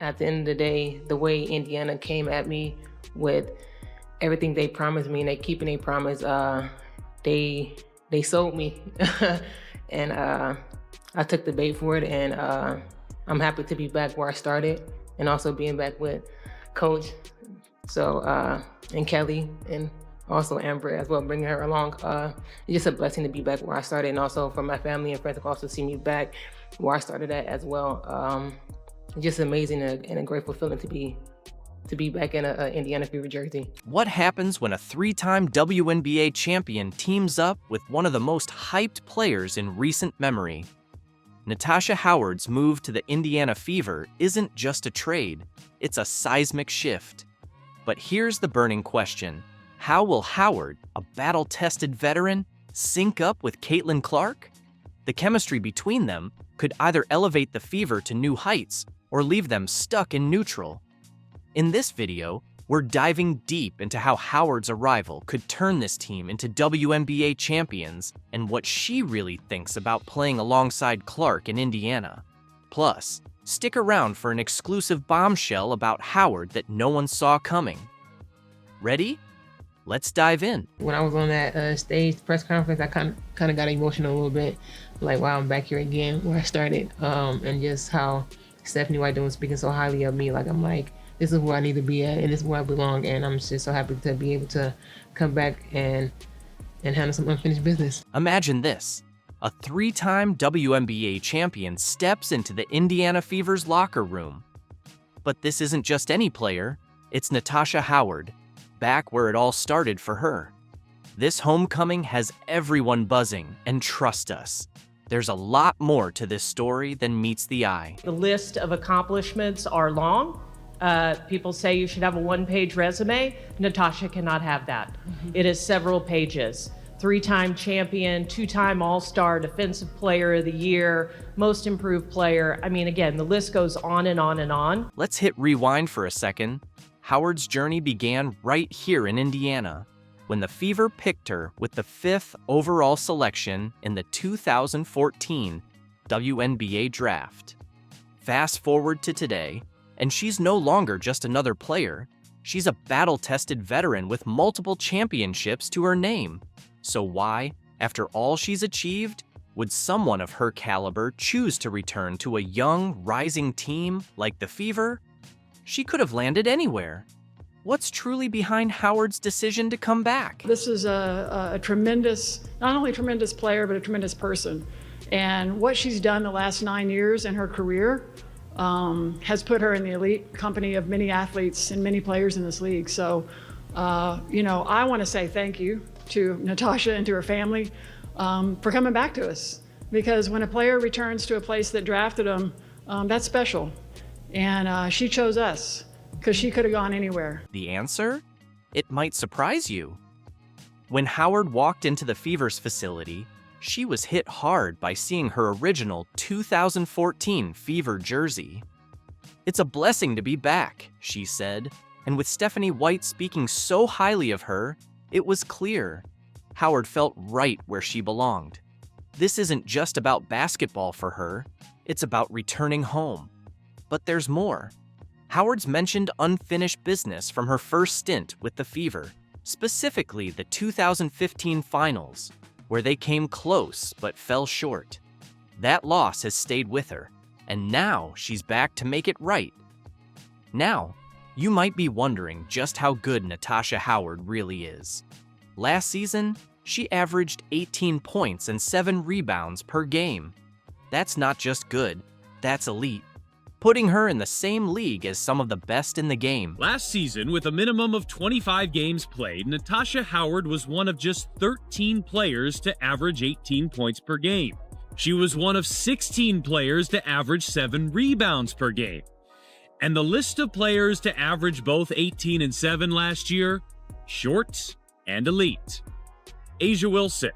at the end of the day, the way Indiana came at me with everything they promised me and they keeping their promise, they sold me. And I took the bait for it, and I'm happy to be back where I started, and also being back with Coach, and Kelly, and also Amber as well, bringing her along. It's just a blessing to be back where I started, and also for my family and friends to also see me back where I started at as well. Just amazing and a grateful feeling to be back in a Indiana Fever jersey. What happens when a three-time WNBA champion teams up with one of the most hyped players in recent memory? Natasha Howard's move to the Indiana Fever isn't just a trade, it's a seismic shift. But here's the burning question. How will Howard, a battle-tested veteran, sync up with Caitlin Clark? The chemistry between them could either elevate the Fever to new heights or leave them stuck in neutral. In this video, we're diving deep into how Howard's arrival could turn this team into WNBA champions and what she really thinks about playing alongside Clark in Indiana. Plus, stick around for an exclusive bombshell about Howard that no one saw coming. Ready? Let's dive in. When I was on that stage press conference, I kind of got emotional a little bit. Like, wow, I'm back here again where I started. And just how Stephanie White was speaking so highly of me. Like, I'm like, this is where I need to be at, and this is where I belong. And I'm just so happy to be able to come back and handle some unfinished business. Imagine this. A three-time WNBA champion steps into the Indiana Fever's locker room. But this isn't just any player. It's Natasha Howard, back where it all started for her. This homecoming has everyone buzzing, and trust us, there's a lot more to this story than meets the eye. The list of accomplishments are long. People say you should have a one-page resume. Natasha cannot have that. It is several pages. Three-time champion, two-time All-Star, Defensive Player of the Year, Most Improved Player. I mean, again, the list goes on and on and on. Let's hit rewind for a second. Howard's journey began right here in Indiana, when the Fever picked her with the 5th overall selection in the 2014 WNBA draft. Fast forward to today, and she's no longer just another player. She's a battle-tested veteran with multiple championships to her name. So why, after all she's achieved, would someone of her caliber choose to return to a young, rising team like the Fever? She could have landed anywhere. What's truly behind Howard's decision to come back? This is a tremendous, not only a tremendous player, but a tremendous person. And what she's done the last 9 years in her career has put her in the elite company of many athletes and many players in this league. So, I want to say thank you to Natasha and to her family for coming back to us. Because when a player returns to a place that drafted them, that's special. And she chose us because she could have gone anywhere. The answer? It might surprise you. When Howard walked into the Fever's facility, she was hit hard by seeing her original 2014 Fever jersey. "It's a blessing to be back," she said, and with Stephanie White speaking so highly of her, it was clear. Howard felt right where she belonged. This isn't just about basketball for her, it's about returning home. But there's more. Howard's mentioned unfinished business from her first stint with the Fever, specifically the 2015 finals, where they came close but fell short. That loss has stayed with her, and now she's back to make it right. Now, you might be wondering just how good Natasha Howard really is. Last season, she averaged 18 points and 7 rebounds per game. That's not just good, that's elite, putting her in the same league as some of the best in the game. Last season, with a minimum of 25 games played, Natasha Howard was one of just 13 players to average 18 points per game. She was one of 16 players to average 7 rebounds per game. And the list of players to average both 18 and 7 last year, short and elite. A'ja Wilson,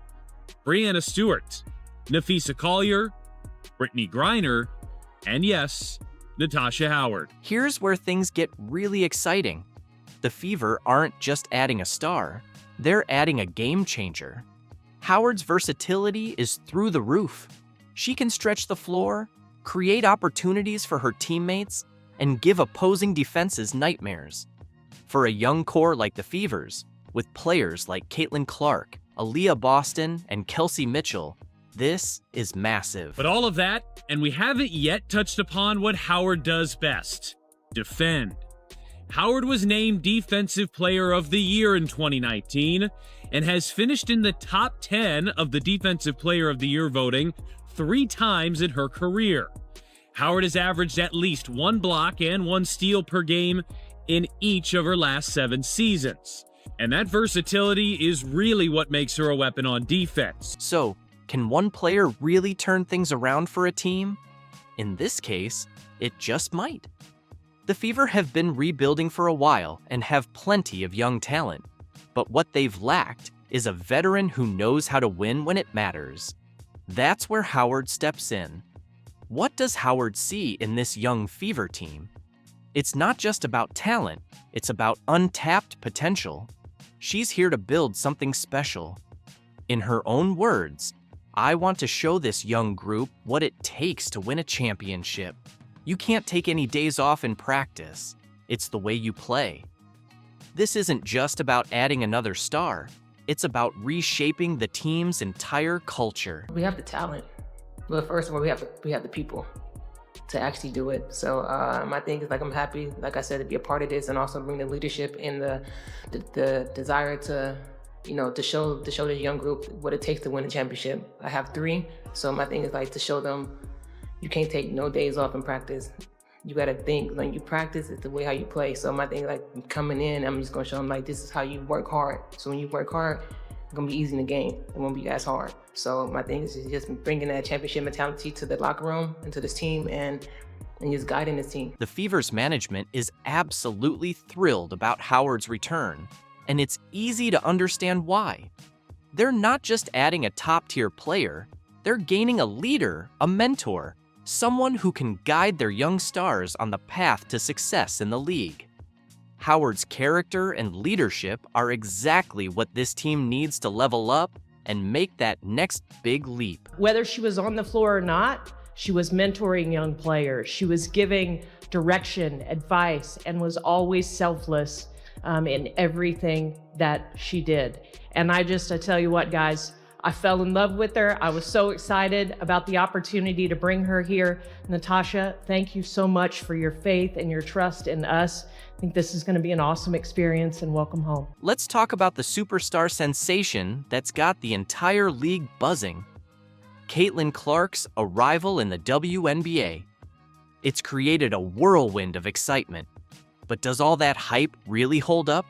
Breanna Stewart, Napheesa Collier, Brittany Griner, and yes, Natasha Howard. Here's where things get really exciting. The Fever aren't just adding a star, they're adding a game changer. Howard's versatility is through the roof. She can stretch the floor, create opportunities for her teammates, and give opposing defenses nightmares. For a young core like the Fevers, with players like Caitlin Clark, Aaliyah Boston, and Kelsey Mitchell, this is massive. But all of that, and we haven't yet touched upon what Howard does best: defend. Howard was named Defensive Player of the Year in 2019 and has finished in the top 10 of the Defensive Player of the Year voting 3 times in her career. Howard has averaged at least 1 block and 1 steal per game in each of her last 7 seasons. And that versatility is really what makes her a weapon on defense. So, can one player really turn things around for a team? In this case, it just might. The Fever have been rebuilding for a while and have plenty of young talent, but what they've lacked is a veteran who knows how to win when it matters. That's where Howard steps in. What does Howard see in this young Fever team? It's not just about talent, it's about untapped potential. She's here to build something special. In her own words, "I want to show this young group what it takes to win a championship. You can't take any days off in practice. It's the way you play." This isn't just about adding another star. It's about reshaping the team's entire culture. We have the talent, but first of all, we have the people to actually do it. So my thing is, like, I'm happy, like I said, to be a part of this and also bring the leadership and the desire to, to show the young group what it takes to win a championship. I have 3, so my thing is like to show them you can't take no days off in practice. You gotta think, like, you practice, it's the way how you play. So my thing, like, coming in, I'm just gonna show them, like, this is how you work hard. So when you work hard, it's gonna be easy in the game. It won't be as hard. So my thing is just bringing that championship mentality to the locker room and to this team and just guiding this team. The Fever's management is absolutely thrilled about Howard's return, and it's easy to understand why. They're not just adding a top-tier player, they're gaining a leader, a mentor, someone who can guide their young stars on the path to success in the league. Howard's character and leadership are exactly what this team needs to level up and make that next big leap. Whether she was on the floor or not, she was mentoring young players. She was giving direction, advice, and was always selfless in everything that she did. And I tell you what, guys, I fell in love with her. I was so excited about the opportunity to bring her here. Natasha, thank you so much for your faith and your trust in us. I think this is going to be an awesome experience, and welcome home. Let's talk about the superstar sensation that's got the entire league buzzing. Caitlin Clark's arrival in the WNBA. It's created a whirlwind of excitement. But does all that hype really hold up?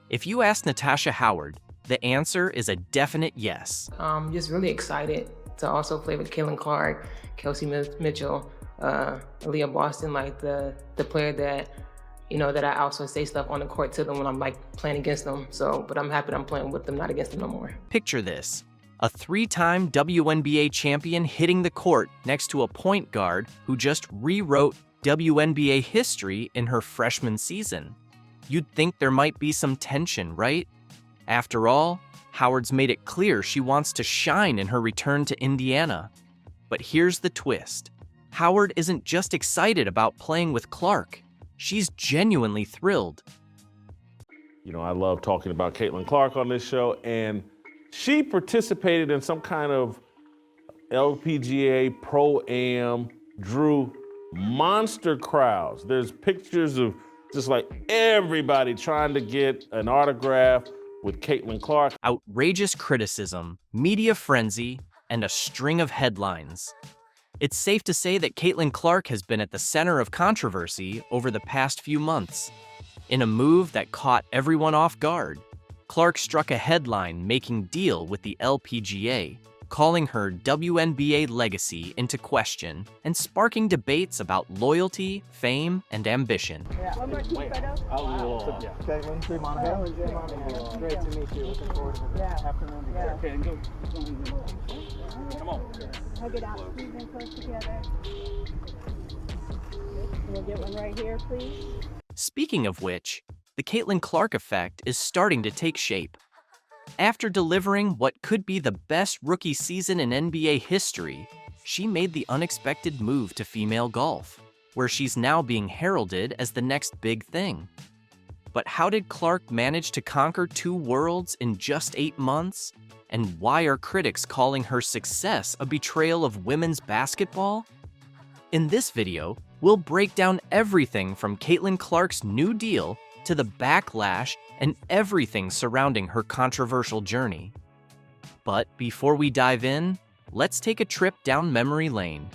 If you ask Natasha Howard, the answer is a definite yes. Just really excited to also play with Caitlin Clark, Kelsey Mitchell, Aaliyah Boston, like the player that, that I also say stuff on the court to them when I'm like playing against them. So, but I'm happy that I'm playing with them, not against them no more. Picture this: a 3-time WNBA champion hitting the court next to a point guard who just rewrote WNBA history in her freshman season. You'd think there might be some tension, right? After all, Howard's made it clear she wants to shine in her return to Indiana. But here's the twist. Howard isn't just excited about playing with Clark. She's genuinely thrilled. I love talking about Caitlin Clark on this show, and she participated in some kind of LPGA Pro-Am, drew monster crowds. There's pictures of just like everybody trying to get an autograph with Caitlin Clark. Outrageous criticism, media frenzy, and a string of headlines. It's safe to say that Caitlin Clark has been at the center of controversy over the past few months. In a move that caught everyone off guard, Clark struck a headline-making deal with the LPGA, calling her WNBA legacy into question and sparking debates about loyalty, fame, and ambition. One more key photo. Caitlin, Monica. Great to meet you. Looking forward to the afternoon together. Okay, go. Come on. Hug it out. Squeeze in close together. We'll get one right here, please. Speaking of which, the Caitlin Clark effect is starting to take shape. After delivering what could be the best rookie season in NBA history, she made the unexpected move to female golf. where she's now being heralded as the next big thing. But how did Clark manage to conquer 2 worlds in just 8 months? And why are critics calling her success a betrayal of women's basketball? In this video, we'll break down everything from Caitlin Clark's new deal to the backlash and everything surrounding her controversial journey. But before we dive in, let's take a trip down memory lane.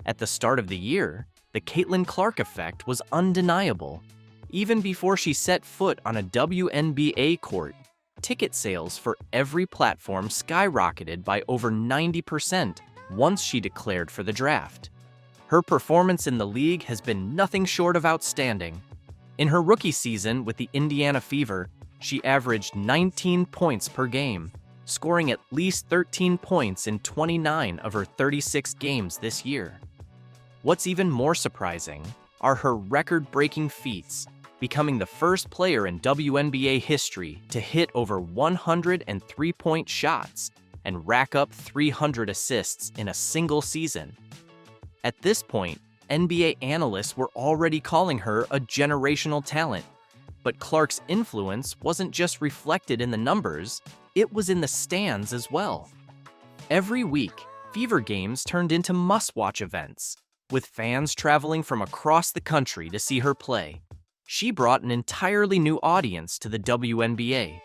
At the start of the year, the Caitlin Clark effect was undeniable. Even before she set foot on a WNBA court, ticket sales for every platform skyrocketed by over 90% once she declared for the draft. Her performance in the league has been nothing short of outstanding. In her rookie season with the Indiana Fever, she averaged 19 points per game, scoring at least 13 points in 29 of her 36 games this year. What's even more surprising are her record-breaking feats, becoming the first player in WNBA history to hit over 100 three-point shots and rack up 300 assists in a single season. At this point, NBA analysts were already calling her a generational talent, but Clark's influence wasn't just reflected in the numbers, it was in the stands as well. Every week, Fever games turned into must-watch events, with fans traveling from across the country to see her play. She brought an entirely new audience to the WNBA.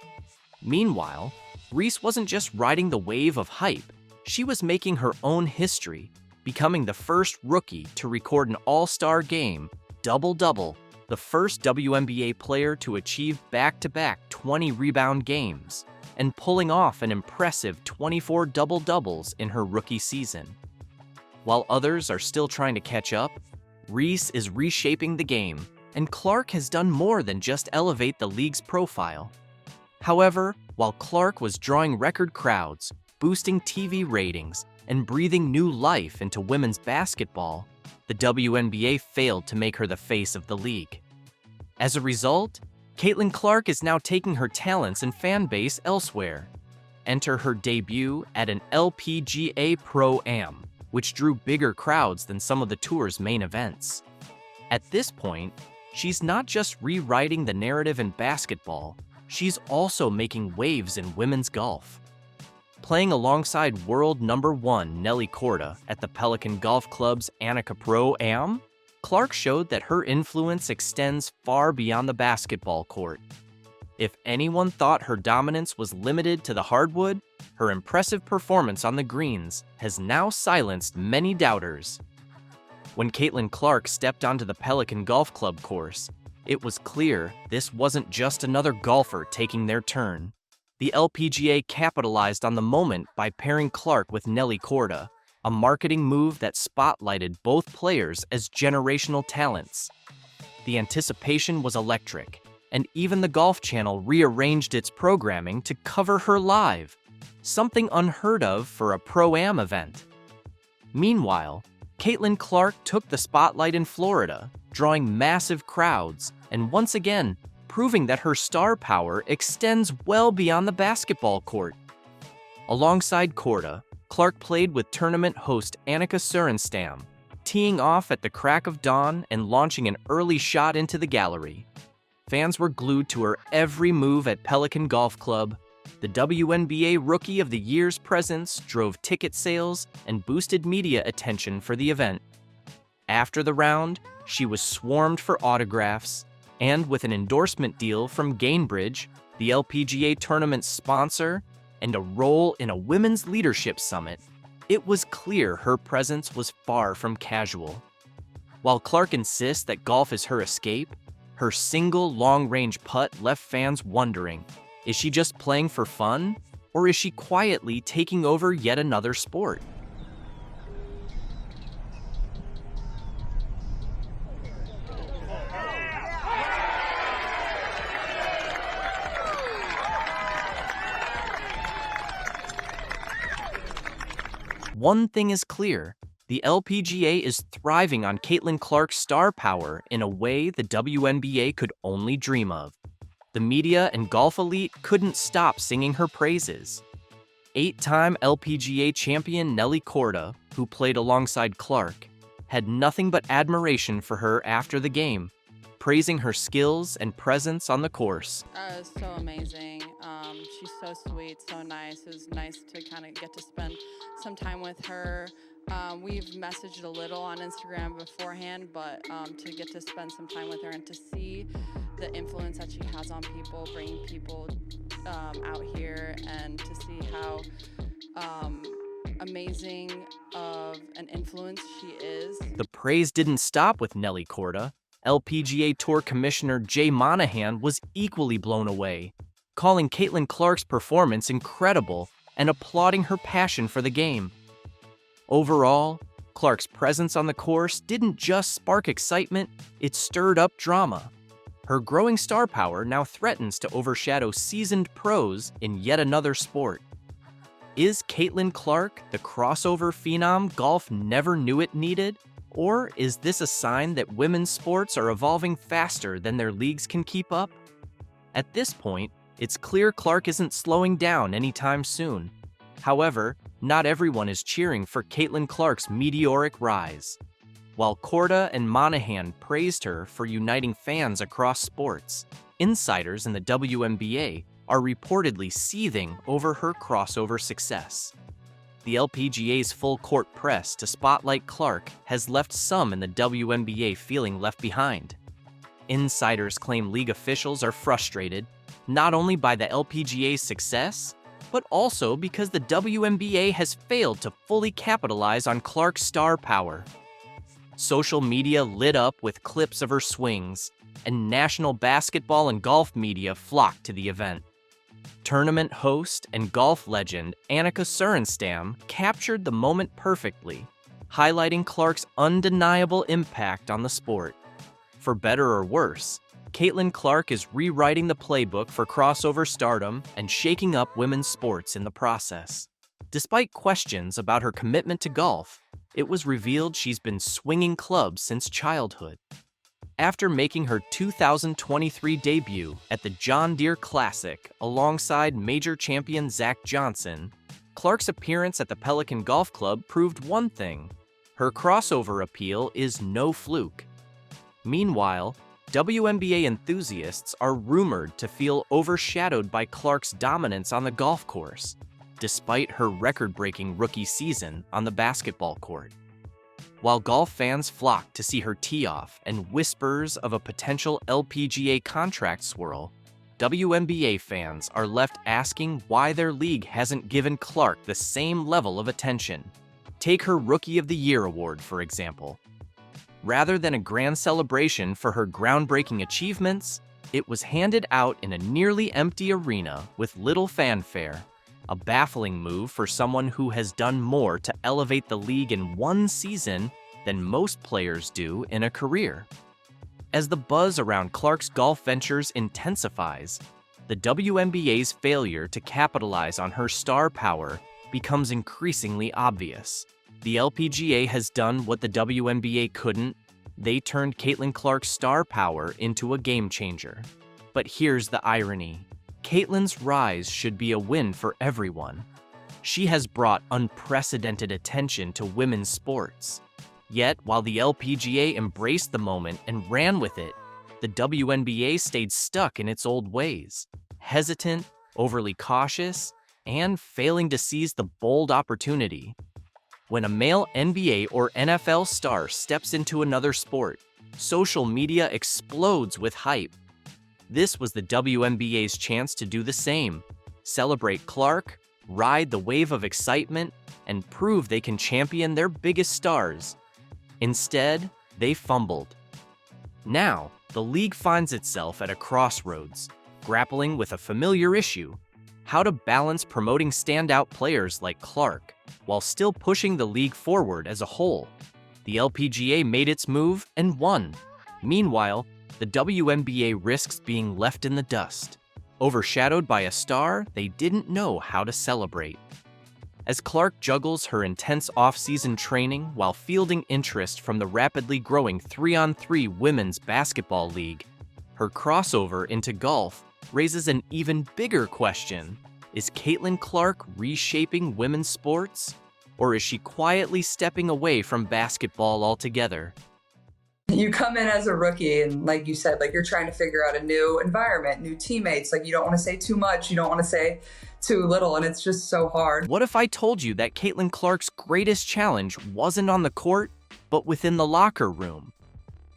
Meanwhile, Reese wasn't just riding the wave of hype, she was making her own history, becoming the first rookie to record an all-star game, double-double, the first WNBA player to achieve back-to-back 20-rebound games, and pulling off an impressive 24 double-doubles in her rookie season. While others are still trying to catch up, Reese is reshaping the game, and Clark has done more than just elevate the league's profile. However, while Clark was drawing record crowds, boosting TV ratings, and breathing new life into women's basketball, the WNBA failed to make her the face of the league. As a result, Caitlin Clark is now taking her talents and fan base elsewhere. Enter her debut at an LPGA Pro-Am, which drew bigger crowds than some of the tour's main events. At this point, she's not just rewriting the narrative in basketball, she's also making waves in women's golf. Playing alongside world number 1 Nelly Korda at the Pelican Golf Club's Annika Pro-Am, Clark showed that her influence extends far beyond the basketball court. If anyone thought her dominance was limited to the hardwood, her impressive performance on the greens has now silenced many doubters. When Caitlin Clark stepped onto the Pelican Golf Club course, it was clear this wasn't just another golfer taking their turn. The LPGA capitalized on the moment by pairing Clark with Nelly Korda, a marketing move that spotlighted both players as generational talents. The anticipation was electric, and even the Golf Channel rearranged its programming to cover her live, something unheard of for a Pro-Am event. Meanwhile, Caitlin Clark took the spotlight in Florida, drawing massive crowds, and once again, proving that her star power extends well beyond the basketball court. Alongside Korda, Clark played with tournament host Annika Sorenstam, teeing off at the crack of dawn and launching an early shot into the gallery. Fans were glued to her every move at Pelican Golf Club. The WNBA Rookie of the Year's presence drove ticket sales and boosted media attention for the event. After the round, she was swarmed for autographs, and with an endorsement deal from Gainbridge, the LPGA tournament's sponsor, and a role in a women's leadership summit, it was clear her presence was far from casual. While Clark insists that golf is her escape, her single long-range putt left fans wondering, is she just playing for fun, or is she quietly taking over yet another sport? One thing is clear, the LPGA is thriving on Caitlin Clark's star power in a way the WNBA could only dream of. The media and golf elite couldn't stop singing her praises. 8-time LPGA champion Nelly Korda, who played alongside Clark, had nothing but admiration for her after the game, praising her skills and presence on the course. So amazing. She's so sweet, so nice. It was nice to kind of get to spend some time with her. We've messaged a little on Instagram beforehand, but to get to spend some time with her and to see the influence that she has on people, bringing people out here, and to see how amazing of an influence she is. The praise didn't stop with Nelly Korda. LPGA Tour Commissioner Jay Monahan was equally blown away, calling Caitlin Clark's performance incredible and applauding her passion for the game. Overall, Clark's presence on the course didn't just spark excitement, it stirred up drama. Her growing star power now threatens to overshadow seasoned pros in yet another sport. Is Caitlin Clark the crossover phenom golf never knew it needed? Or is this a sign that women's sports are evolving faster than their leagues can keep up? At this point, it's clear Clark isn't slowing down anytime soon. However, not everyone is cheering for Caitlin Clark's meteoric rise. While Korda and Monahan praised her for uniting fans across sports, insiders in the WNBA are reportedly seething over her crossover success. The LPGA's full-court press to spotlight Clark has left some in the WNBA feeling left behind. Insiders claim league officials are frustrated, not only by the LPGA's success, but also because the WNBA has failed to fully capitalize on Clark's star power. Social media lit up with clips of her swings, and national basketball and golf media flocked to the event. Tournament host and golf legend Annika Sorenstam captured the moment perfectly, highlighting Clark's undeniable impact on the sport. For better or worse, Caitlin Clark is rewriting the playbook for crossover stardom and shaking up women's sports in the process. Despite questions about her commitment to golf, it was revealed she's been swinging clubs since childhood. After making her 2023 debut at the John Deere Classic alongside major champion Zach Johnson, Clark's appearance at the Pelican Golf Club proved one thing: her crossover appeal is no fluke. Meanwhile, WNBA enthusiasts are rumored to feel overshadowed by Clark's dominance on the golf course, despite her record-breaking rookie season on the basketball court. While golf fans flock to see her tee off and whispers of a potential LPGA contract swirl, WNBA fans are left asking why their league hasn't given Clark the same level of attention. Take her Rookie of the Year award, for example. Rather than a grand celebration for her groundbreaking achievements, it was handed out in a nearly empty arena with little fanfare. A baffling move for someone who has done more to elevate the league in one season than most players do in a career. As the buzz around Clark's golf ventures intensifies, the WNBA's failure to capitalize on her star power becomes increasingly obvious. The LPGA has done what the WNBA couldn't. They turned Caitlin Clark's star power into a game changer. But here's the irony. Caitlin's rise should be a win for everyone. She has brought unprecedented attention to women's sports. Yet, while the LPGA embraced the moment and ran with it, the WNBA stayed stuck in its old ways, hesitant, overly cautious, and failing to seize the bold opportunity. When a male NBA or NFL star steps into another sport, social media explodes with hype. This was the WNBA's chance to do the same, celebrate Clark, ride the wave of excitement, and prove they can champion their biggest stars. Instead, they fumbled. Now, the league finds itself at a crossroads, grappling with a familiar issue: how to balance promoting standout players like Clark while still pushing the league forward as a whole. The LPGA made its move and won. Meanwhile, the WNBA risks being left in the dust, overshadowed by a star they didn't know how to celebrate. As Clark juggles her intense off-season training while fielding interest from the rapidly growing 3-on-3 women's basketball league, her crossover into golf raises an even bigger question: is Caitlin Clark reshaping women's sports? Or is she quietly stepping away from basketball altogether? You come in as a rookie and like you said, like you're trying to figure out a new environment, new teammates. Like you don't want to say too much. You don't want to say too little. And it's just so hard. What if I told you that Caitlin Clark's greatest challenge wasn't on the court, but within the locker room?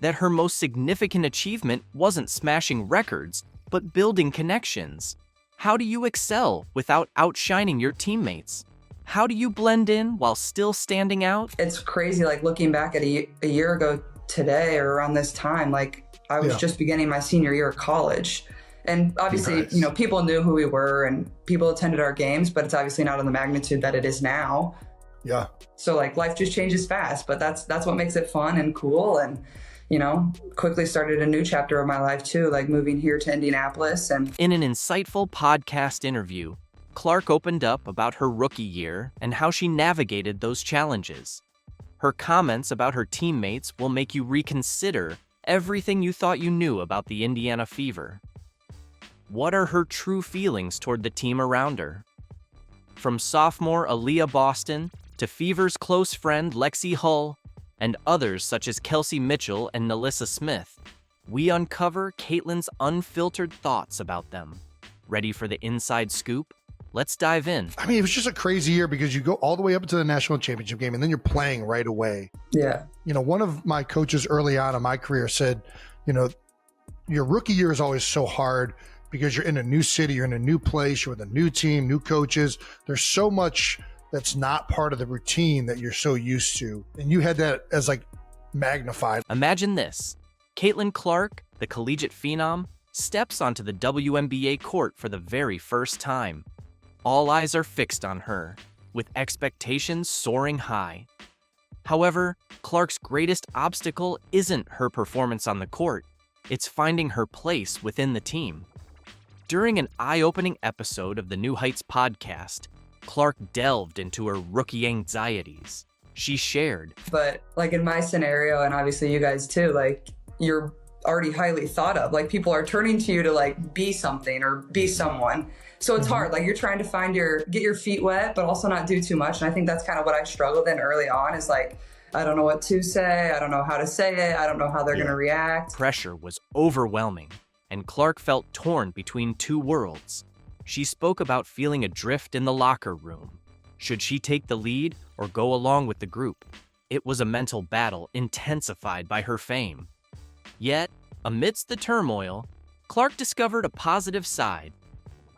That her most significant achievement wasn't smashing records, but building connections? How do you excel without outshining your teammates? How do you blend in while still standing out? It's crazy, like looking back at a year ago today or around this time, like I was just beginning my senior year of college. And obviously, you know, people knew who we were and people attended our games, but it's obviously not on the magnitude that it is now. Yeah. So like life just changes fast, but that's what makes it fun and cool. And, you know, quickly started a new chapter of my life too, like moving here to Indianapolis. And in an insightful podcast interview, Clark opened up about her rookie year and how she navigated those challenges. Her comments about her teammates will make you reconsider everything you thought you knew about the Indiana Fever. What are her true feelings toward the team around her? From sophomore Aaliyah Boston to Fever's close friend Lexi Hull and others such as Kelsey Mitchell and Nalissa Smith, we uncover Caitlin's unfiltered thoughts about them. Ready for the inside scoop? Let's dive in. I mean, it was just a crazy year because you go all the way up to the national championship game and then you're playing right away. Yeah. You know, one of my coaches early on in my career said, you know, your rookie year is always so hard because you're in a new city, you're in a new place, you're with a new team, new coaches. There's so much that's not part of the routine that you're so used to. And you had that as like magnified. Imagine this. Caitlin Clark, the collegiate phenom, steps onto the WNBA court for the very first time. All eyes are fixed on her, with expectations soaring high. However, Clark's greatest obstacle isn't her performance on the court, it's finding her place within the team. During an eye-opening episode of the New Heights podcast, Clark delved into her rookie anxieties. She shared, but like in my scenario, and obviously you guys too, like you're already highly thought of. Like people are turning to you to like be something or be someone. So it's hard. Like you're trying to get your feet wet, but also not do too much. And I think that's kind of what I struggled in early on is like, I don't know what to say. I don't know how to say it. I don't know how they're going to react. Pressure was overwhelming, and Clark felt torn between two worlds. She spoke about feeling adrift in the locker room. Should she take the lead or go along with the group? It was a mental battle intensified by her fame. Yet, amidst the turmoil, Clark discovered a positive side.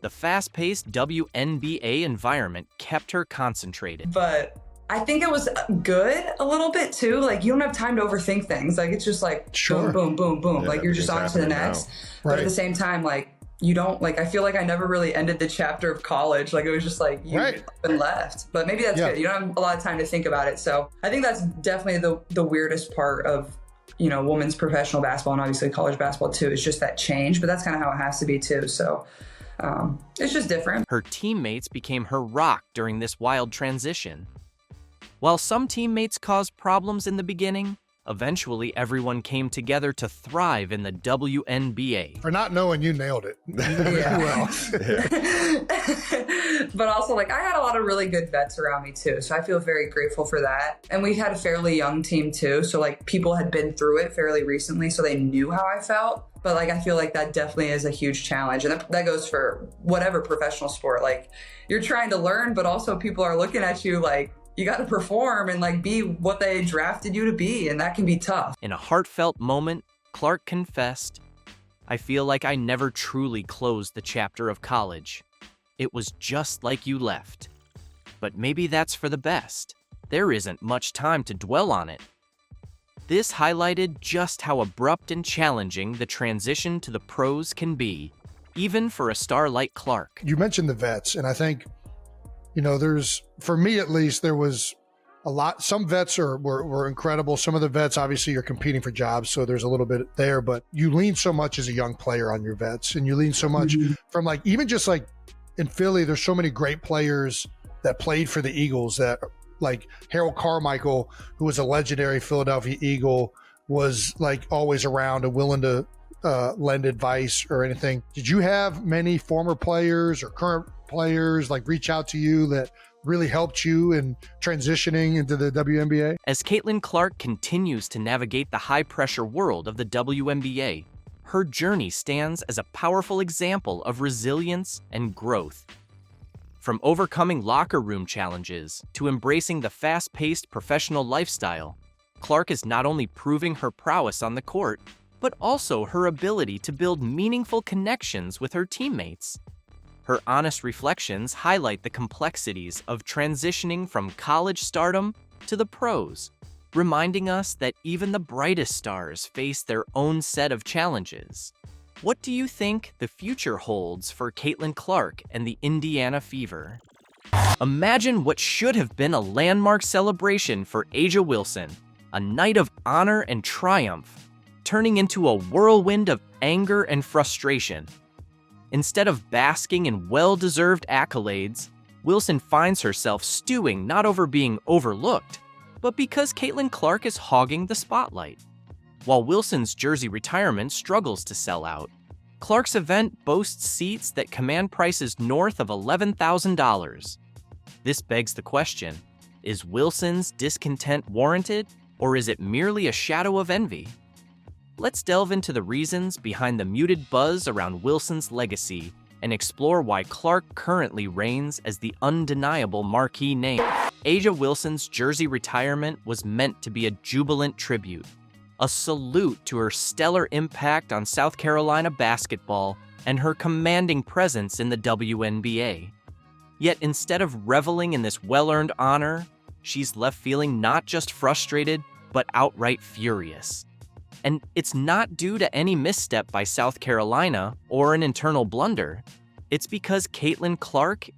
The fast-paced WNBA environment kept her concentrated. But I think it was good a little bit too. Like you don't have time to overthink things. Like it's just like boom, boom, boom, boom. Yeah, like you're just on to the next. But at the same time, like you don't like, I feel like I never really ended the chapter of college. Like it was just like you been left, but maybe that's good. You don't have a lot of time to think about it. So I think that's definitely the weirdest part of, you know, women's professional basketball and obviously college basketball too, is just that change, but that's kind of how it has to be too. So it's just different. Her teammates became her rock during this wild transition. While some teammates caused problems in the beginning, eventually everyone came together to thrive in the WNBA. For not knowing, you nailed it. But also, like, I had a lot of really good vets around me too, so I feel very grateful for that. And we had a fairly young team too, so like people had been through it fairly recently, so they knew how I felt. But like I feel like that definitely is a huge challenge, and that goes for whatever professional sport. Like you're trying to learn, but also people are looking at you like you got to perform and like be what they drafted you to be, and that can be tough. In a heartfelt moment, Clark confessed, "I feel like I never truly closed the chapter of college. It was just like you left. But maybe that's for the best. There isn't much time to dwell on it." This highlighted just how abrupt and challenging the transition to the pros can be, even for a star like Clark. You mentioned the vets, and I think, you know, for me at least, there was a lot. Some vets were incredible. Some of the vets, obviously, you're competing for jobs, so there's a little bit there, but you lean so much as a young player on your vets, and you lean so much from like, even just like in Philly, there's so many great players that played for the Eagles that, like Harold Carmichael, who was a legendary Philadelphia Eagle, was like always around and willing to lend advice or anything. Did you have many former players or current players like reach out to you that really helped you in transitioning into the WNBA? As Caitlin Clark continues to navigate the high-pressure world of the WNBA, her journey stands as a powerful example of resilience and growth. From overcoming locker room challenges to embracing the fast-paced professional lifestyle, Clark is not only proving her prowess on the court, but also her ability to build meaningful connections with her teammates. Her honest reflections highlight the complexities of transitioning from college stardom to the pros, reminding us that even the brightest stars face their own set of challenges. What do you think the future holds for Caitlin Clark and the Indiana Fever? Imagine what should have been a landmark celebration for A'ja Wilson, a night of honor and triumph, turning into a whirlwind of anger and frustration. Instead of basking in well-deserved accolades, Wilson finds herself stewing not over being overlooked, but because Caitlin Clark is hogging the spotlight. While Wilson's jersey retirement struggles to sell out, Clark's event boasts seats that command prices north of $11,000. This begs the question, is Wilson's discontent warranted, or is it merely a shadow of envy? Let's delve into the reasons behind the muted buzz around Wilson's legacy and explore why Clark currently reigns as the undeniable marquee name. A'ja Wilson's jersey retirement was meant to be a jubilant tribute, a salute to her stellar impact on South Carolina basketball and her commanding presence in the WNBA. Yet instead of reveling in this well-earned honor, she's left feeling not just frustrated, but outright furious. And it's not due to any misstep by South Carolina or an internal blunder. It's because Caitlin Clark's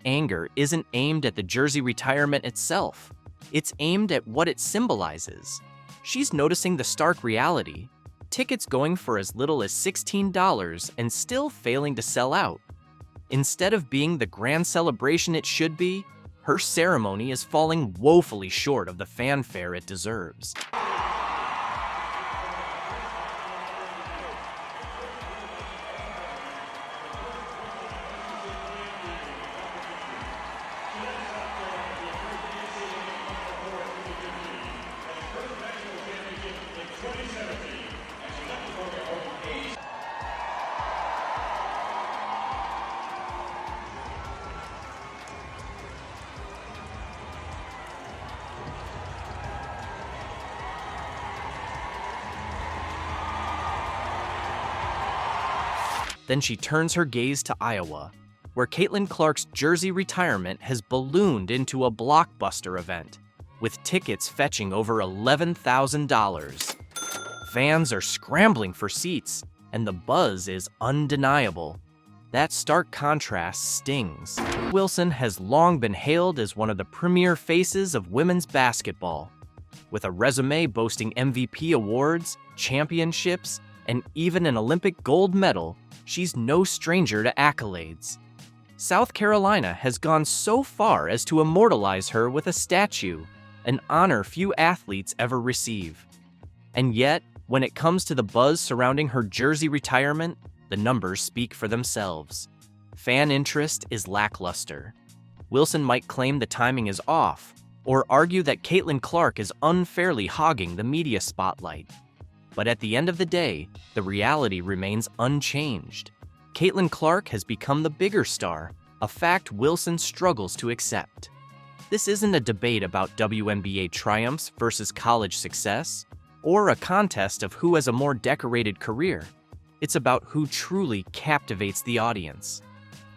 anger isn't aimed at the jersey retirement itself. It's aimed at what it symbolizes. She's noticing the stark reality. Tickets going for as little as $16 and still failing to sell out. Instead of being the grand celebration it should be, her ceremony is falling woefully short of the fanfare it deserves. Then she turns her gaze to Iowa, where Caitlin Clark's jersey retirement has ballooned into a blockbuster event, with tickets fetching over $11,000. Fans are scrambling for seats, and the buzz is undeniable. That stark contrast stings. Wilson has long been hailed as one of the premier faces of women's basketball. With a resume boasting MVP awards, championships, and even an Olympic gold medal, she's no stranger to accolades. South Carolina has gone so far as to immortalize her with a statue, an honor few athletes ever receive. And yet, when it comes to the buzz surrounding her jersey retirement, the numbers speak for themselves. Fan interest is lackluster. Wilson might claim the timing is off, or argue that Caitlin Clark is unfairly hogging the media spotlight. But at the end of the day, the reality remains unchanged. Caitlin Clark has become the bigger star, a fact Wilson struggles to accept. This isn't a debate about WNBA triumphs versus college success, or a contest of who has a more decorated career. It's about who truly captivates the audience.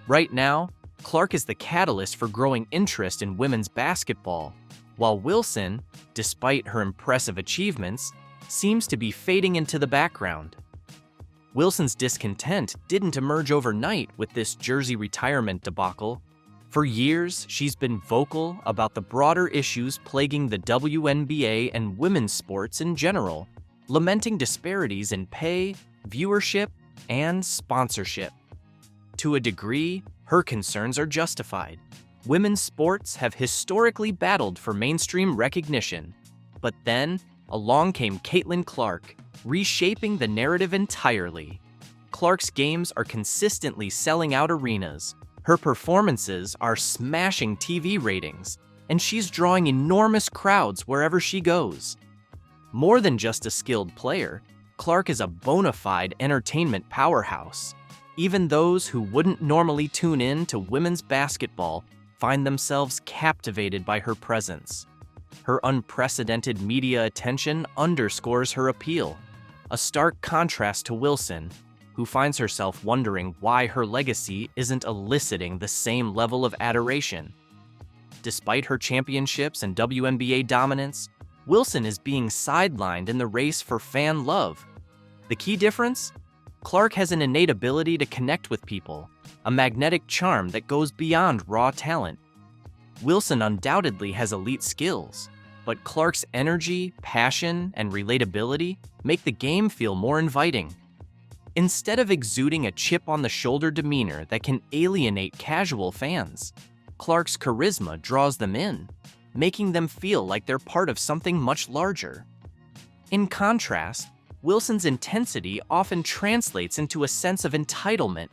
Right now, Clark is the catalyst for growing interest in women's basketball, while Wilson, despite her impressive achievements, seems to be fading into the background. Wilson's discontent didn't emerge overnight with this jersey retirement debacle. For years, she's been vocal about the broader issues plaguing the WNBA and women's sports in general, lamenting disparities in pay, viewership, and sponsorship. To a degree, her concerns are justified. Women's sports have historically battled for mainstream recognition, but then, along came Caitlin Clark, reshaping the narrative entirely. Clark's games are consistently selling out arenas, Her performances are smashing TV ratings, and she's drawing enormous crowds wherever she goes. More than just a skilled player, Clark is a bona fide entertainment powerhouse. Even those who wouldn't normally tune in to women's basketball find themselves captivated by her presence. Her unprecedented media attention underscores her appeal, a stark contrast to Wilson, who finds herself wondering why her legacy isn't eliciting the same level of adoration. Despite her championships and WNBA dominance, Wilson is being sidelined in the race for fan love. The key difference? Clark has an innate ability to connect with people, a magnetic charm that goes beyond raw talent. Wilson undoubtedly has elite skills, but Clark's energy, passion, and relatability make the game feel more inviting. Instead of exuding a chip-on-the-shoulder demeanor that can alienate casual fans, Clark's charisma draws them in, making them feel like they're part of something much larger. In contrast, Wilson's intensity often translates into a sense of entitlement,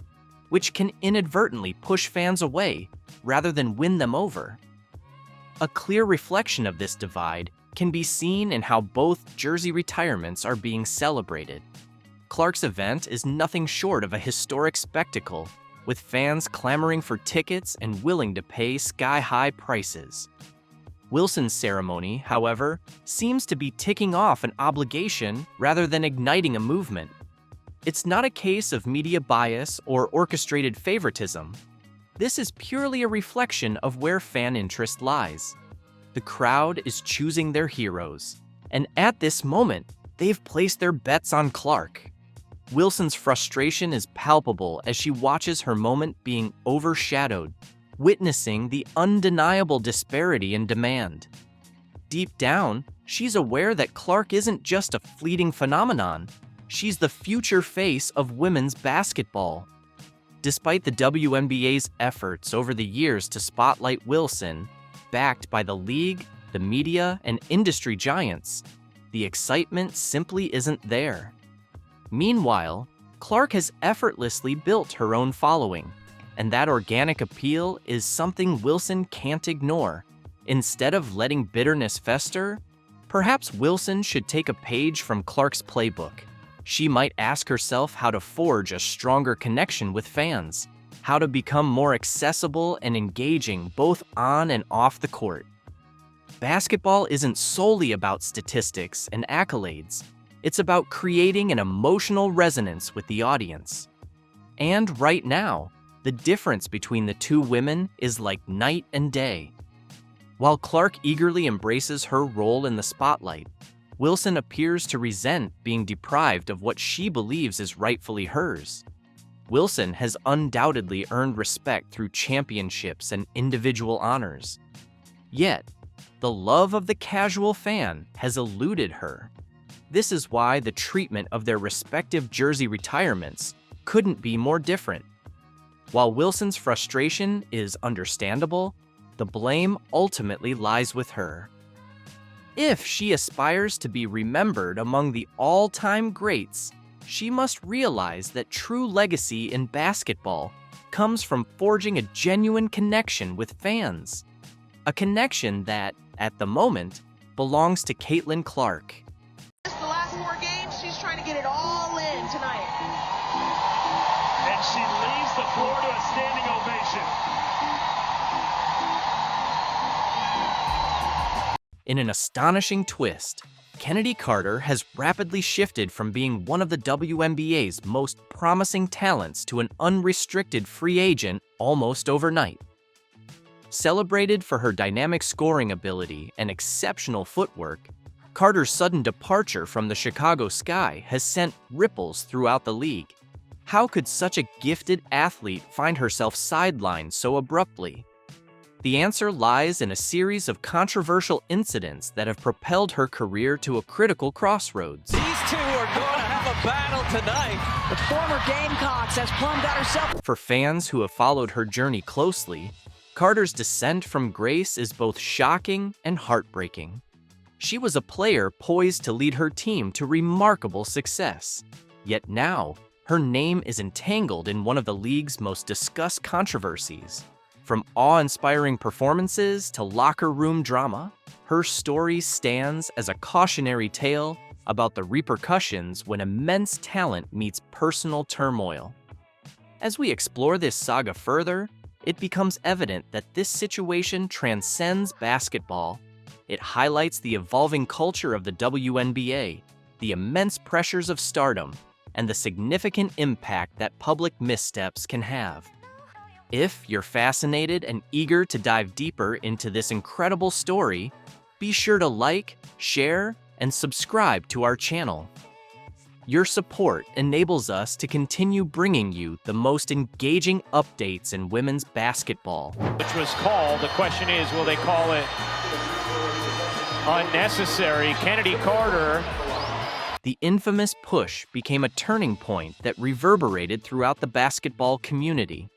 which can inadvertently push fans away rather than win them over. A clear reflection of this divide can be seen in how both jersey retirements are being celebrated. Clark's event is nothing short of a historic spectacle, with fans clamoring for tickets and willing to pay sky-high prices. Wilson's ceremony, however, seems to be ticking off an obligation rather than igniting a movement. It's not a case of media bias or orchestrated favoritism. This is purely a reflection of where fan interest lies. The crowd is choosing their heroes, and at this moment, they've placed their bets on Clark. Wilson's frustration is palpable as she watches her moment being overshadowed, witnessing the undeniable disparity in demand. Deep down, she's aware that Clark isn't just a fleeting phenomenon. She's the future face of women's basketball. Despite the WNBA's efforts over the years to spotlight Wilson, backed by the league, the media, and industry giants, the excitement simply isn't there. Meanwhile, Clark has effortlessly built her own following, and that organic appeal is something Wilson can't ignore. Instead of letting bitterness fester, perhaps Wilson should take a page from Clark's playbook. She might ask herself how to forge a stronger connection with fans, how to become more accessible and engaging both on and off the court. Basketball isn't solely about statistics and accolades. It's about creating an emotional resonance with the audience. And right now, the difference between the two women is like night and day. While Clark eagerly embraces her role in the spotlight, Wilson appears to resent being deprived of what she believes is rightfully hers. Wilson has undoubtedly earned respect through championships and individual honors. Yet, the love of the casual fan has eluded her. This is why the treatment of their respective jersey retirements couldn't be more different. While Wilson's frustration is understandable, the blame ultimately lies with her. If she aspires to be remembered among the all-time greats, she must realize that true legacy in basketball comes from forging a genuine connection with fans. A connection that, at the moment, belongs to Caitlin Clark. The last 4 games, she's trying to get it all in tonight. And she leaves the floor to a standing ovation. In an astonishing twist, Kennedy Carter has rapidly shifted from being one of the WNBA's most promising talents to an unrestricted free agent almost overnight. Celebrated for her dynamic scoring ability and exceptional footwork, Carter's sudden departure from the Chicago Sky has sent ripples throughout the league. How could such a gifted athlete find herself sidelined so abruptly? The answer lies in a series of controversial incidents that have propelled her career to a critical crossroads. These two are going to have a battle tonight. The former Gamecocks has plumbed out herself. For fans who have followed her journey closely, Carter's descent from grace is both shocking and heartbreaking. She was a player poised to lead her team to remarkable success. Yet now, Her name is entangled in one of the league's most discussed controversies. From awe-inspiring performances to locker room drama, her story stands as a cautionary tale about the repercussions when immense talent meets personal turmoil. As we explore this saga further, it becomes evident that this situation transcends basketball. It highlights the evolving culture of the WNBA, the immense pressures of stardom, and the significant impact that public missteps can have. If you're fascinated and eager to dive deeper into this incredible story, be sure to like, share, and subscribe to our channel. Your support enables us to continue bringing you the most engaging updates in women's basketball. Which was called. The question is, will they call it unnecessary? Kennedy Carter. The infamous push became a turning point that reverberated throughout the basketball community.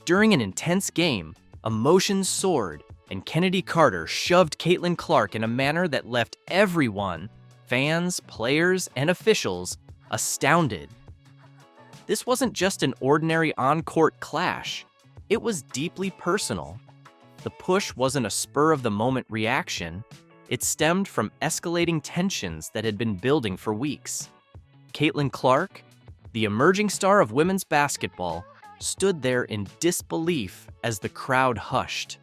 During an intense game, emotions soared, and Kennedy Carter shoved Caitlin Clark in a manner that left everyone, fans, players, and officials, astounded. This wasn't just an ordinary on-court clash. It was deeply personal. The push wasn't a spur-of-the-moment reaction. It stemmed from escalating tensions that had been building for weeks. Caitlin Clark, the emerging star of women's basketball, stood there in disbelief as the crowd hushed.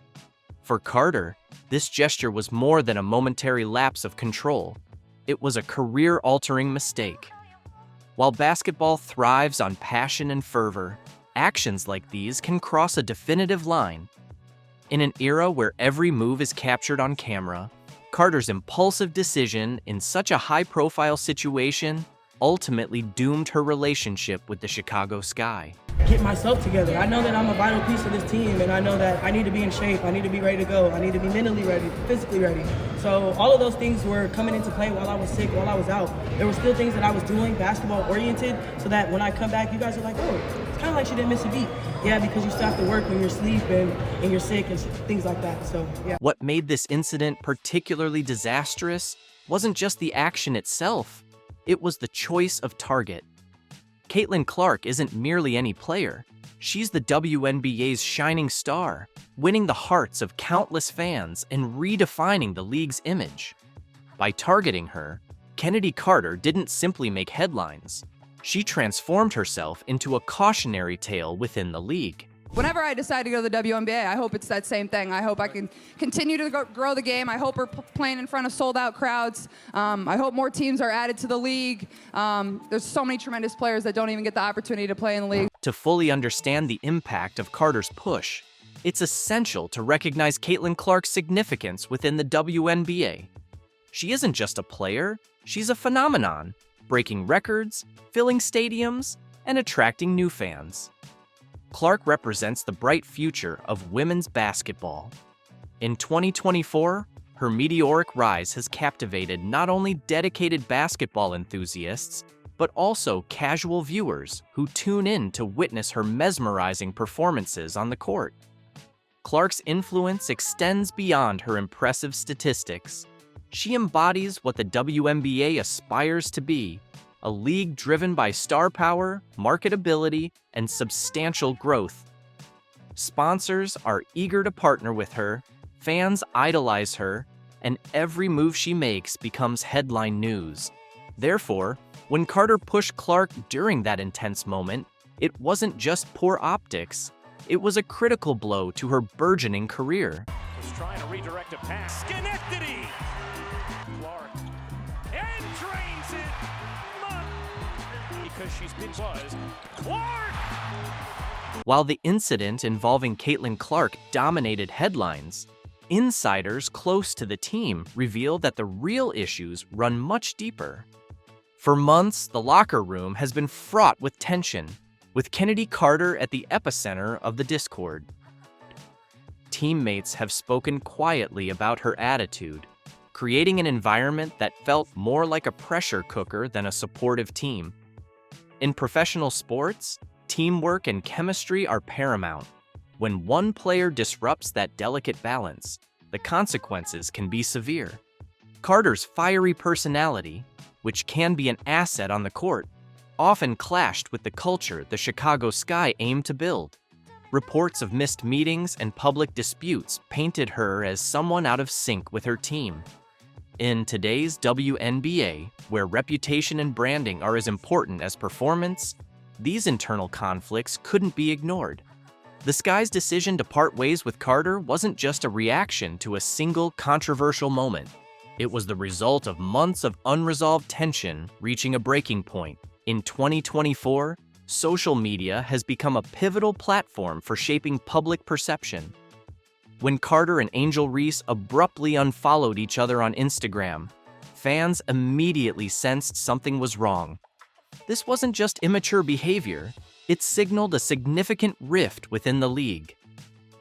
For Carter, this gesture was more than a momentary lapse of control. It was a career-altering mistake. While basketball thrives on passion and fervor, actions like these can cross a definitive line. In an era where every move is captured on camera, Carter's impulsive decision in such a high-profile situation ultimately doomed her relationship with the Chicago Sky. Get myself together. I know that I'm a vital piece of this team, and I know that I need to be in shape. I need to be ready to go. I need to be mentally ready, physically ready. So all of those things were coming into play while I was sick, while I was out. There were still things that I was doing, basketball-oriented, so that when I come back, you guys are like, oh, it's kind of like she didn't miss a beat. Yeah, because you still have to work when you're asleep and you're sick and things like that. So, yeah. What made this incident particularly disastrous wasn't just the action itself. It was the choice of target. Caitlin Clark isn't merely any player. She's the WNBA's shining star, winning the hearts of countless fans and redefining the league's image. By targeting her, Kennedy Carter didn't simply make headlines. She transformed herself into a cautionary tale within the league. Whenever I decide to go to the WNBA, I hope it's that same thing. I hope I can continue to grow the game. I hope we're playing in front of sold-out crowds. I hope more teams are added to the league. There's so many tremendous players that don't even get the opportunity to play in the league. To fully understand the impact of Carter's push, it's essential to recognize Caitlin Clark's significance within the WNBA. She isn't just a player, she's a phenomenon, breaking records, filling stadiums, and attracting new fans. Clark represents the bright future of women's basketball. In 2024, her meteoric rise has captivated not only dedicated basketball enthusiasts, but also casual viewers who tune in to witness her mesmerizing performances on the court. Clark's influence extends beyond her impressive statistics. She embodies what the WNBA aspires to be, a league driven by star power, marketability, and substantial growth. Sponsors are eager to partner with her, fans idolize her, and every move she makes becomes headline news. Therefore, when Carter pushed Clark during that intense moment, it wasn't just poor optics, it was a critical blow to her burgeoning career. Was trying to redirect a pass. Schenectady! Clark. And drains it! Because she's been buzzed. Clark! While the incident involving Caitlin Clark dominated headlines, insiders close to the team reveal that the real issues run much deeper. For months, the locker room has been fraught with tension, with Kennedy Carter at the epicenter of the discord. Teammates have spoken quietly about her attitude, creating an environment that felt more like a pressure cooker than a supportive team. In professional sports, teamwork and chemistry are paramount. When one player disrupts that delicate balance, the consequences can be severe. Carter's fiery personality, which can be an asset on the court, often clashed with the culture the Chicago Sky aimed to build. Reports of missed meetings and public disputes painted her as someone out of sync with her team. In today's WNBA, where reputation and branding are as important as performance, these internal conflicts couldn't be ignored. The Sky's decision to part ways with Carter wasn't just a reaction to a single controversial moment. It was the result of months of unresolved tension reaching a breaking point. In 2024, social media has become a pivotal platform for shaping public perception. When Carter and Angel Reese abruptly unfollowed each other on Instagram, fans immediately sensed something was wrong. This wasn't just immature behavior, it signaled a significant rift within the league.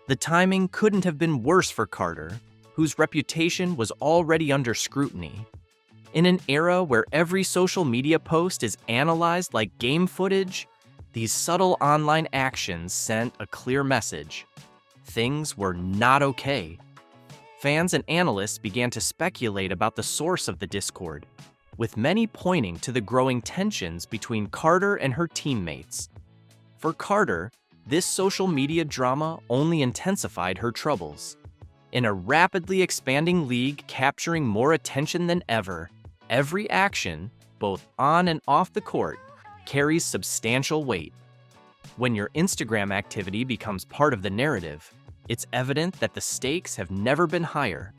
The timing couldn't have been worse for Carter, whose reputation was already under scrutiny. In an era where every social media post is analyzed like game footage, these subtle online actions sent a clear message. Things were not okay. Fans and analysts began to speculate about the source of the discord, with many pointing to the growing tensions between Carter and her teammates. For Carter, this social media drama only intensified her troubles. In a rapidly expanding league capturing more attention than ever, every action, both on and off the court, carries substantial weight. When your Instagram activity becomes part of the narrative, it's evident that the stakes have never been higher.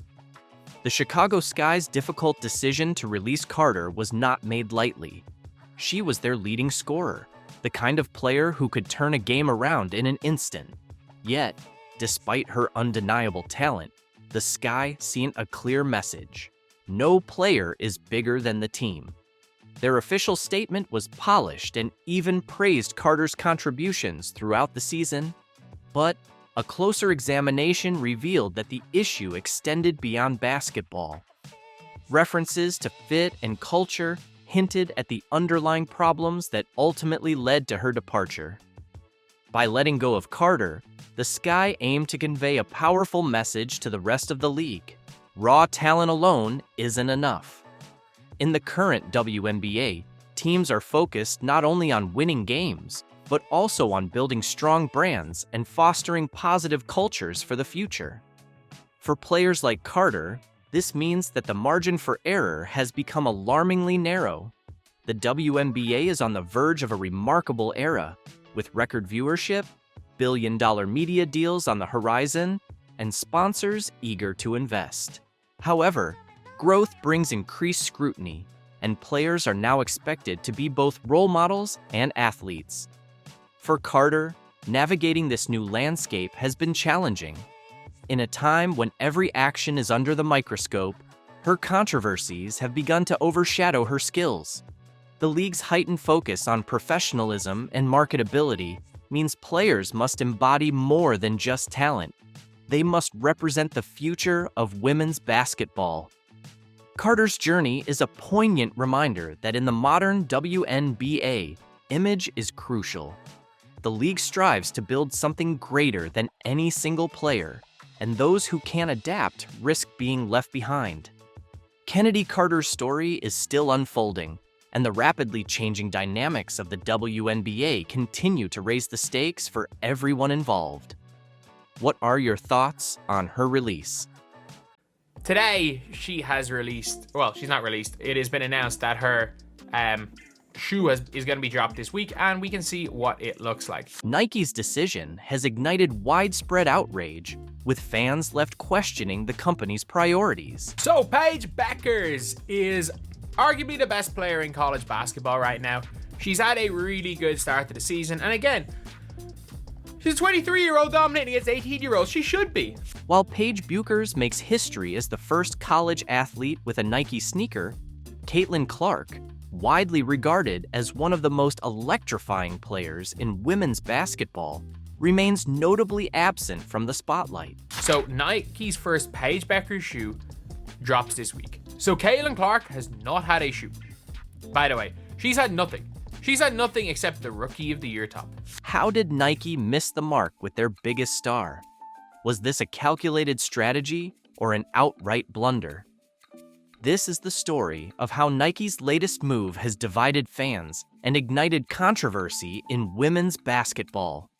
The Chicago Sky's difficult decision to release Carter was not made lightly. She was their leading scorer, the kind of player who could turn a game around in an instant. Yet, despite her undeniable talent, the Sky sent a clear message. No player is bigger than the team. Their official statement was polished and even praised Carter's contributions throughout the season, but a closer examination revealed that the issue extended beyond basketball. References to fit and culture hinted at the underlying problems that ultimately led to her departure. By letting go of Carter, the Sky aimed to convey a powerful message to the rest of the league. Raw talent alone isn't enough. In the current WNBA, teams are focused not only on winning games, but also on building strong brands and fostering positive cultures for the future. For players like Carter, this means that the margin for error has become alarmingly narrow. The WNBA is on the verge of a remarkable era, with record viewership, billion-dollar media deals on the horizon, and sponsors eager to invest. However, growth brings increased scrutiny, and players are now expected to be both role models and athletes. For Carter, navigating this new landscape has been challenging. In a time when every action is under the microscope, her controversies have begun to overshadow her skills. The league's heightened focus on professionalism and marketability means players must embody more than just talent. They must represent the future of women's basketball. Carter's journey is a poignant reminder that in the modern WNBA, image is crucial. The league strives to build something greater than any single player, and those who can't adapt risk being left behind. Kennedy Carter's story is still unfolding, and the rapidly changing dynamics of the WNBA continue to raise the stakes for everyone involved. What are your thoughts on her release? Today, she has released, well, she's not released, it has been announced that her shoe is going to be dropped this week, and we can see what it looks like. Nike's decision has ignited widespread outrage, with fans left questioning the company's priorities. So, Paige Bueckers is arguably the best player in college basketball right now. She's had a really good start to the season, and again, she's a 23-year-old dominating against 18-year-olds. She should be. While Paige Bueckers makes history as the first college athlete with a Nike sneaker, Caitlin Clark, widely regarded as one of the most electrifying players in women's basketball, remains notably absent from the spotlight. So Nike's first Paige Bueckers shoe drops this week. So Caitlin Clark has not had a shoe. By the way, she's had nothing. She's had nothing except the Rookie of the Year top. How did Nike miss the mark with their biggest star? Was this a calculated strategy or an outright blunder? This is the story of how Nike's latest move has divided fans and ignited controversy in women's basketball.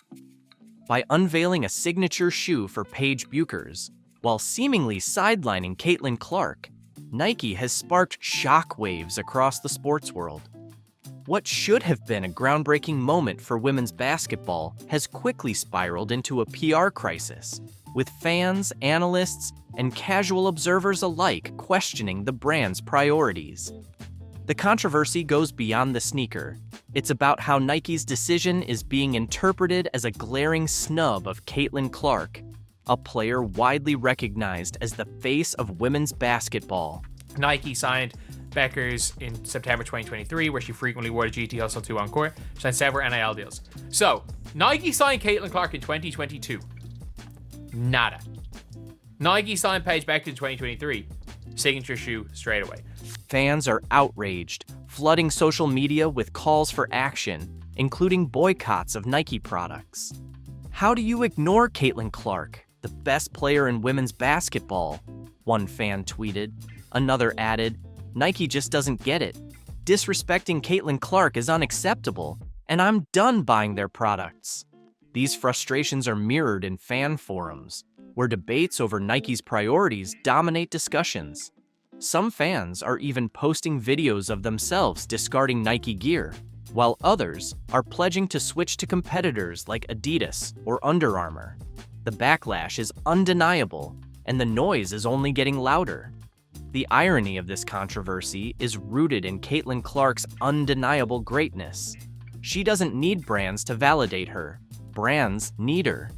By unveiling a signature shoe for Paige Bueckers, while seemingly sidelining Caitlin Clark, Nike has sparked shockwaves across the sports world. What should have been a groundbreaking moment for women's basketball has quickly spiraled into a PR crisis, with fans, analysts, and casual observers alike questioning the brand's priorities. The controversy goes beyond the sneaker. It's about how Nike's decision is being interpreted as a glaring snub of Caitlin Clark, a player widely recognized as the face of women's basketball. Nike signed Bueckers in September 2023, where she frequently wore the GT Hustle 2 on court. She signed several NIL deals. So, Nike signed Caitlin Clark in 2022. Nada. Nike signed Paige Bueckers in 2023. Signature shoe straight away. Fans are outraged, flooding social media with calls for action, including boycotts of Nike products. How do you ignore Caitlin Clark, the best player in women's basketball? One fan tweeted. Another added, Nike just doesn't get it. Disrespecting Caitlin Clark is unacceptable, and I'm done buying their products. These frustrations are mirrored in fan forums, where debates over Nike's priorities dominate discussions. Some fans are even posting videos of themselves discarding Nike gear, while others are pledging to switch to competitors like Adidas or Under Armour. The backlash is undeniable, and the noise is only getting louder. The irony of this controversy is rooted in Caitlin Clark's undeniable greatness. She doesn't need brands to validate her. Brands need her.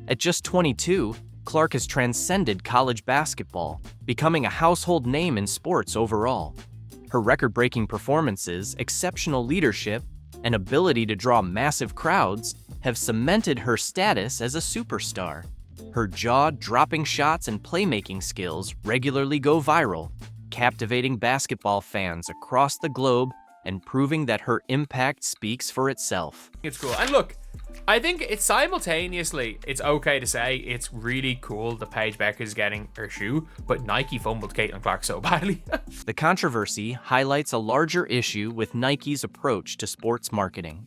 At just 22, Clark has transcended college basketball, becoming a household name in sports overall. Her record-breaking performances, exceptional leadership, and ability to draw massive crowds have cemented her status as a superstar. Her jaw-dropping shots and playmaking skills regularly go viral, captivating basketball fans across the globe and proving that her impact speaks for itself. It's cool. And look, I think it's simultaneously, it's okay to say it's really cool that Paige Bueckers is getting her shoe, but Nike fumbled Caitlin Clark so badly. The controversy highlights a larger issue with Nike's approach to sports marketing.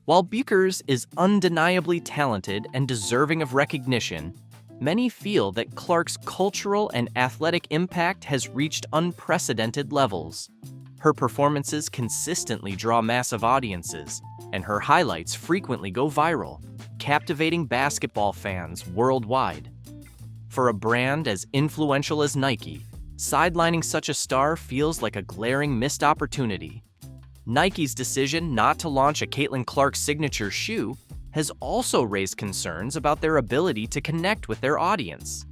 While Bueckers is undeniably talented and deserving of recognition, many feel that Clark's cultural and athletic impact has reached unprecedented levels. Her performances consistently draw massive audiences, and her highlights frequently go viral, captivating basketball fans worldwide. For a brand as influential as Nike, sidelining such a star feels like a glaring missed opportunity. Nike's decision not to launch a Caitlin Clark signature shoe has also raised concerns about their ability to connect with their audience.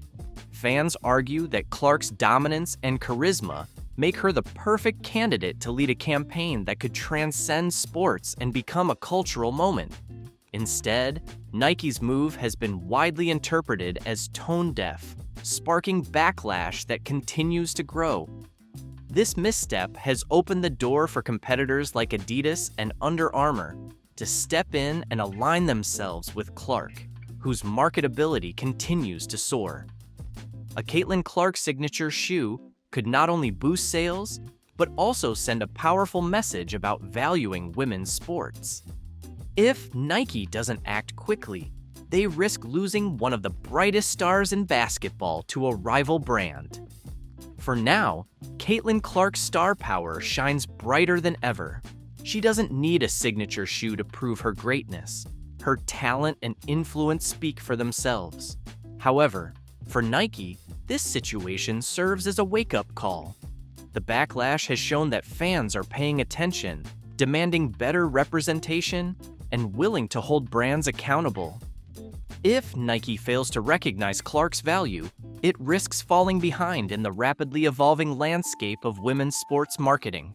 Fans argue that Clark's dominance and charisma make her the perfect candidate to lead a campaign that could transcend sports and become a cultural moment. Instead, Nike's move has been widely interpreted as tone-deaf, sparking backlash that continues to grow. This misstep has opened the door for competitors like Adidas and Under Armour to step in and align themselves with Clark, whose marketability continues to soar. A Caitlin Clark signature shoe could not only boost sales, but also send a powerful message about valuing women's sports. If Nike doesn't act quickly, they risk losing one of the brightest stars in basketball to a rival brand. For now, Caitlin Clark's star power shines brighter than ever. She doesn't need a signature shoe to prove her greatness. Her talent and influence speak for themselves. However, for Nike, this situation serves as a wake-up call. The backlash has shown that fans are paying attention, demanding better representation, and willing to hold brands accountable. If Nike fails to recognize Clark's value, it risks falling behind in the rapidly evolving landscape of women's sports marketing.